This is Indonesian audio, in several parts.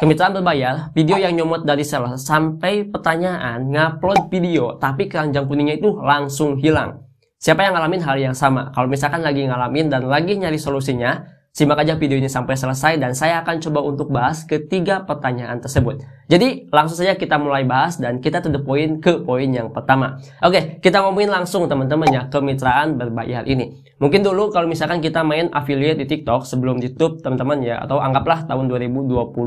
Kemitraan berbayar, video yang nyomot dari seller sampai pertanyaan ngupload video tapi keranjang kuningnya itu langsung hilang. Siapa yang ngalamin hal yang sama? Kalau misalkan lagi ngalamin dan lagi nyari solusinya, simak aja video ini sampai selesai dan saya akan coba untuk bahas ketiga pertanyaan tersebut. Jadi langsung saja kita mulai bahas dan kita to the point ke poin yang pertama. Oke, kita ngomongin langsung teman-teman ya kemitraan berbayar ini. Mungkin dulu kalau misalkan kita main affiliate di TikTok sebelum YouTube teman-teman ya, atau anggaplah tahun 2022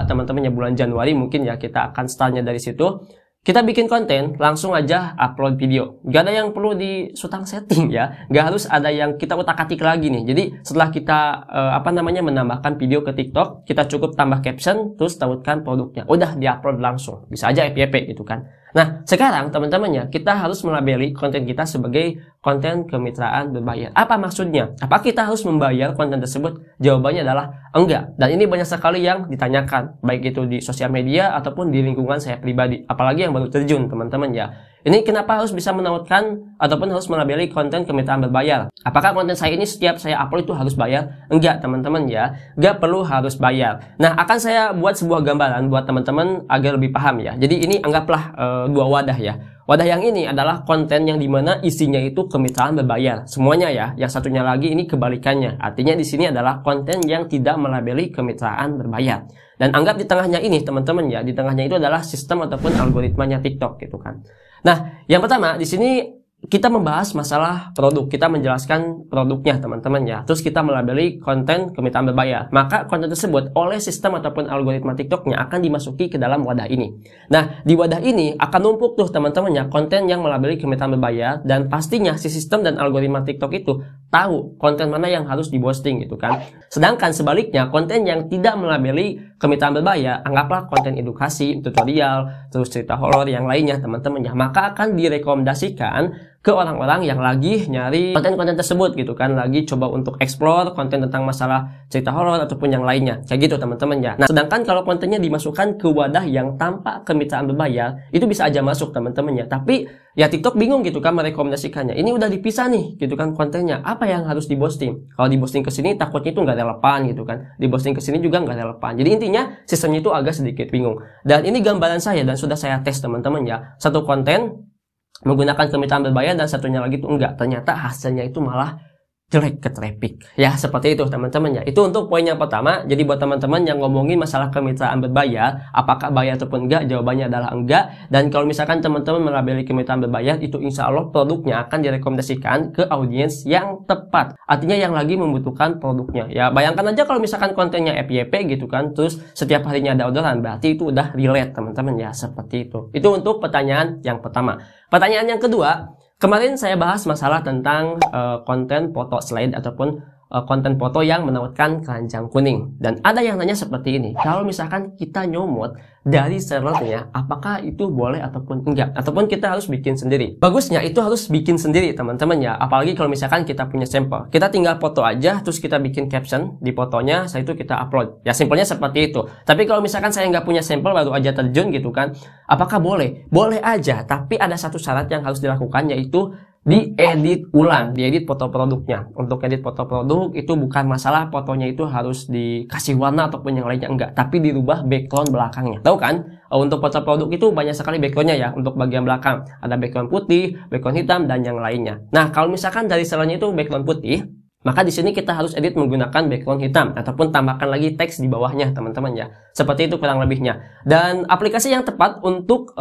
teman-teman ya, bulan Januari mungkin ya kita akan startnya dari situ. Kita bikin konten, langsung aja upload video. Gak ada yang perlu disutang setting ya. Gak harus ada yang kita utak-atik lagi nih. Jadi setelah kita menambahkan video ke TikTok, kita cukup tambah caption, terus tautkan produknya. Udah diupload langsung. Bisa aja FYP gitu kan. Nah, sekarang teman-teman ya, kita harus melabeli konten kita sebagai konten kemitraan berbayar. Apa maksudnya? Apa kita harus membayar konten tersebut? Jawabannya adalah enggak. Dan ini banyak sekali yang ditanyakan, baik itu di sosial media ataupun di lingkungan saya pribadi. Apalagi yang baru terjun teman-teman ya. Ini kenapa harus bisa menautkan ataupun harus melabeli konten kemitraan berbayar? Apakah konten saya ini setiap saya upload itu harus bayar? Enggak teman-teman ya, enggak perlu harus bayar. Nah, akan saya buat sebuah gambaran buat teman-teman agar lebih paham ya. Jadi ini anggaplah dua wadah ya. Wadah yang ini adalah konten yang dimana isinya itu kemitraan berbayar semuanya ya. Yang satunya lagi ini kebalikannya. Artinya di sini adalah konten yang tidak melabeli kemitraan berbayar. Dan anggap di tengahnya ini teman-teman ya, di tengahnya itu adalah sistem ataupun algoritmanya TikTok gitu kan. Nah, yang pertama di sini kita membahas masalah produk, kita menjelaskan produknya teman-teman ya. Terus kita melabeli konten kemitraan berbayar. Maka konten tersebut oleh sistem ataupun algoritma TikToknya akan dimasuki ke dalam wadah ini. Nah, di wadah ini akan numpuk tuh teman-teman ya konten yang melabeli kemitraan berbayar, dan pastinya si sistem dan algoritma TikTok itu tahu konten mana yang harus diposting gitu kan. Sedangkan sebaliknya konten yang tidak melabeli kemitraan berbayar, anggaplah konten edukasi, tutorial, terus cerita horor yang lainnya teman-teman ya, maka akan direkomendasikan ke orang-orang yang lagi nyari konten-konten tersebut gitu kan, lagi coba untuk explore konten tentang masalah cerita horor ataupun yang lainnya, kayak gitu teman-teman ya. Nah, sedangkan kalau kontennya dimasukkan ke wadah yang tanpa kemitraan berbayar, itu bisa aja masuk teman-teman ya, tapi ya TikTok bingung gitu kan merekomendasikannya. Ini udah dipisah nih gitu kan kontennya, apa yang harus diposting? Kalau diposting ke sini takutnya itu nggak relevan gitu kan, diposting ke sini juga nggak relevan. Jadi intinya sistemnya itu agak sedikit bingung. Dan ini gambaran saya dan sudah saya tes teman-teman ya, satu konten menggunakan kemitraan berbayar dan satunya lagi itu enggak, ternyata hasilnya itu malah jelek ke traffic ya, seperti itu teman-teman ya. Itu untuk poin yang pertama. Jadi buat teman-teman yang ngomongin masalah kemitraan berbayar, apakah bayar ataupun enggak, jawabannya adalah enggak. Dan kalau misalkan teman-teman melabeli kemitraan berbayar, itu insya Allah produknya akan direkomendasikan ke audiens yang tepat, artinya yang lagi membutuhkan produknya ya. Bayangkan aja kalau misalkan kontennya FYP gitu kan, terus setiap harinya ada orderan, berarti itu udah relate teman-teman ya, seperti itu. Itu untuk pertanyaan yang pertama. Pertanyaan yang kedua, kemarin saya bahas masalah tentang konten foto slide ataupun konten foto yang menautkan keranjang kuning. Dan ada yang nanya seperti ini, kalau misalkan kita nyomot dari sellernya, apakah itu boleh ataupun enggak? Ataupun kita harus bikin sendiri? Bagusnya itu harus bikin sendiri teman-teman ya. Apalagi kalau misalkan kita punya sampel. Kita tinggal foto aja, terus kita bikin caption di fotonya, setelah itu kita upload. Ya simpelnya seperti itu. Tapi kalau misalkan saya nggak punya sampel, baru aja terjun gitu kan, apakah boleh? Boleh aja, tapi ada satu syarat yang harus dilakukan, yaitu diedit ulang, diedit foto produknya. Untuk edit foto produk itu bukan masalah fotonya itu harus dikasih warna ataupun yang lainnya, enggak, tapi dirubah background belakangnya. Tahu kan? Untuk foto produk itu banyak sekali backgroundnya ya. Untuk bagian belakang ada background putih, background hitam, dan yang lainnya. Nah, kalau misalkan dari sellernya itu background putih, maka di sini kita harus edit menggunakan background hitam ataupun tambahkan lagi teks di bawahnya teman-teman ya. Seperti itu kurang lebihnya. Dan aplikasi yang tepat untuk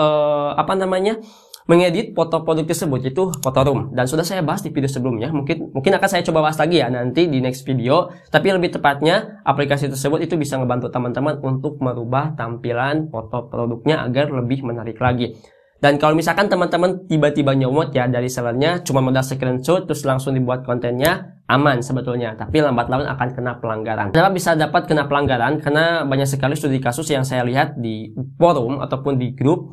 mengedit foto produk tersebut itu Photoroom, dan sudah saya bahas di video sebelumnya. Mungkin akan saya coba bahas lagi ya nanti di next video. Tapi lebih tepatnya aplikasi tersebut itu bisa ngebantu teman-teman untuk merubah tampilan foto produknya agar lebih menarik lagi. Dan kalau misalkan teman-teman tiba-tiba nyomot ya dari sellernya, cuma modal screenshot terus langsung dibuat kontennya, aman sebetulnya, tapi lambat laun akan kena pelanggaran. Kenapa bisa dapat kena pelanggaran? Karena banyak sekali studi kasus yang saya lihat di forum ataupun di grup.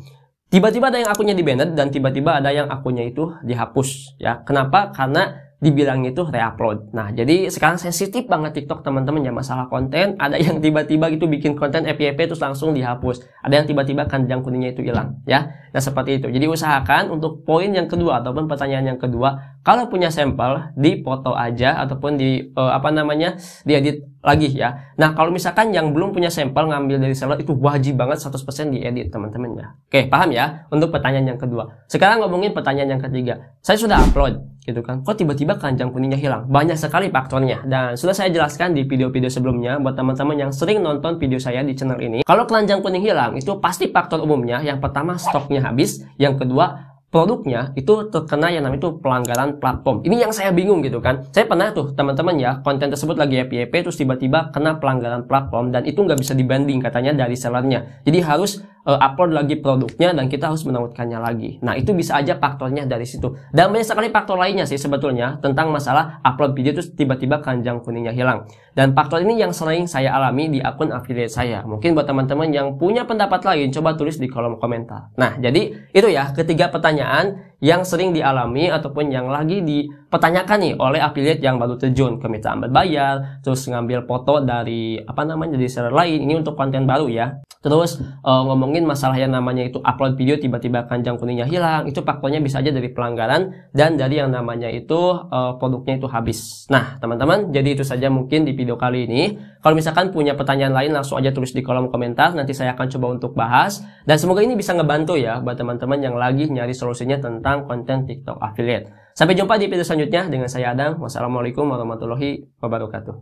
Tiba-tiba ada yang akunnya di-banned dan tiba-tiba ada yang akunnya itu dihapus ya. Kenapa? Karena dibilang itu re-upload. Nah, jadi sekarang sensitif banget TikTok teman-teman ya masalah konten. Ada yang tiba-tiba gitu bikin konten FYP terus langsung dihapus. Ada yang tiba-tiba keranjang kuningnya itu hilang ya. Nah, seperti itu. Jadi usahakan untuk poin yang kedua ataupun pertanyaan yang kedua, kalau punya sampel dipoto aja ataupun diedit lagi ya. Nah, kalau misalkan yang belum punya sampel ngambil dari seller itu wajib banget 100% diedit teman-teman ya. Oke, paham ya untuk pertanyaan yang kedua. Sekarang ngomongin pertanyaan yang ketiga. Saya sudah upload gitu kan. Kok tiba-tiba keranjang kuningnya hilang? Banyak sekali faktornya dan sudah saya jelaskan di video-video sebelumnya buat teman-teman yang sering nonton video saya di channel ini. Kalau keranjang kuning hilang itu pasti faktor umumnya yang pertama stoknya habis, yang kedua produknya itu terkena yang namanya itu pelanggaran platform. Ini yang saya bingung gitu kan. Saya pernah tuh teman-teman ya, konten tersebut lagi FYP terus tiba-tiba kena pelanggaran platform dan itu nggak bisa dibanding katanya dari sellernya. Jadi harus upload lagi produknya dan kita harus menautkannya lagi. Nah, itu bisa aja faktornya dari situ. Dan banyak sekali faktor lainnya sih sebetulnya tentang masalah upload video terus tiba-tiba keranjang kuningnya hilang. Dan faktor ini yang sering saya alami di akun affiliate saya. Mungkin buat teman-teman yang punya pendapat lain coba tulis di kolom komentar. Nah, jadi itu ya ketiga pertanyaan yang sering dialami ataupun yang lagi dipertanyakan nih oleh affiliate yang baru terjun ke mitra berbayar, terus ngambil foto dari dari seller lain. Ini untuk konten baru ya. Terus ngomongin masalah yang namanya itu upload video tiba-tiba keranjang kuningnya hilang, itu faktornya bisa aja dari pelanggaran dan dari yang namanya itu produknya itu habis. Nah, teman-teman, jadi itu saja mungkin di video kali ini. Kalau misalkan punya pertanyaan lain langsung aja tulis di kolom komentar, nanti saya akan coba untuk bahas dan semoga ini bisa ngebantu ya buat teman-teman yang lagi nyari solusinya tentang konten TikTok affiliate. Sampai jumpa di video selanjutnya dengan saya Adam. Wassalamualaikum warahmatullahi wabarakatuh.